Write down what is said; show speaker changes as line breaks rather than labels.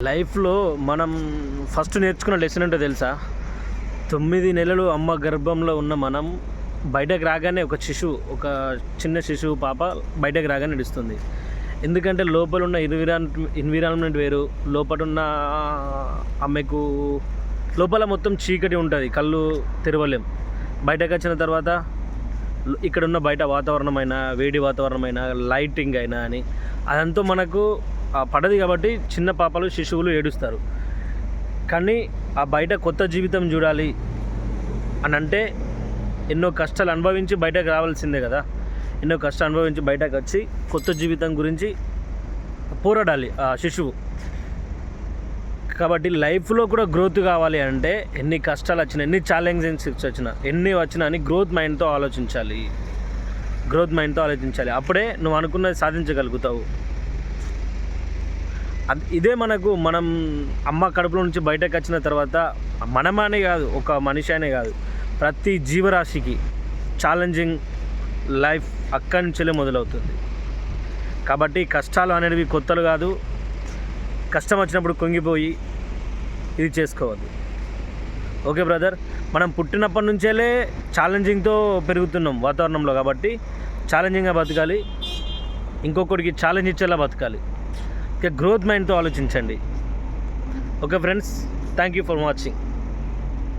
లైఫ్లో మనం ఫస్ట్ నేర్చుకున్న లెసన్ ఏంటో తెలుసా? 9 నెలలు అమ్మ గర్భంలో ఉన్న మనం బయటకు రాగానే ఒక చిన్న శిశువు పాప బయటకు రాగానే నడుస్తుంది. ఎందుకంటే లోపల ఉన్న ఎన్విరాన్మెంట్ వేరు. లోపల ఉన్న ఆమెకు లోపల మొత్తం చీకటి ఉంటుంది, కళ్ళు తెరవలేం. బయటకు వచ్చిన తర్వాత ఇక్కడున్న బయట వాతావరణమైన, వేడి వాతావరణమైన, లైటింగ్ అయినా అని అదంతా మనకు పడదు. కాబట్టి చిన్న పాపలు, శిశువులు ఏడుస్తారు. కానీ ఆ బయట కొత్త జీవితం చూడాలి అని అంటే ఎన్నో కష్టాలు అనుభవించి బయటకు రావాల్సిందే కదా. ఎన్నో కష్టాలు అనుభవించి బయటకు వచ్చి కొత్త జీవితం గురించి పోరాడాలి ఆ శిశువు. కాబట్టి లైఫ్లో కూడా గ్రోత్ కావాలి అంటే ఎన్ని కష్టాలు వచ్చినా, ఎన్ని ఛాలెంజెస్ వచ్చినా, ఎన్ని వచ్చినా అని గ్రోత్ మైండ్తో ఆలోచించాలి. అప్పుడే నువ్వు అనుకున్నది సాధించగలుగుతావు. ఇదే మనం అమ్మ కడుపులో నుంచి బయటకు వచ్చిన తర్వాత మనమనే కాదు, ఒక మనిషి అనే కాదు, ప్రతి జీవరాశికి ఛాలెంజింగ్ లైఫ్ అక్కడి నుంచే మొదలవుతుంది. కాబట్టి కష్టాలు అనేవి కొత్తలు కాదు. కష్టం వచ్చినప్పుడు కుంగిపోయి ఇది చేసుకోవద్దు. ఓకే బ్రదర్, మనం పుట్టినప్పటి నుంచేలే ఛాలెంజింగ్తో పెరుగుతున్నాం వాతావరణంలో. కాబట్టి ఛాలెంజింగ్గా బతకాలి, ఇంకొకరికి ఛాలెంజ్ ఇచ్చేలా బతకాలి. గ్రోత్ మైండ్తో ఆలోచించండి. Okay friends, thank you for watching.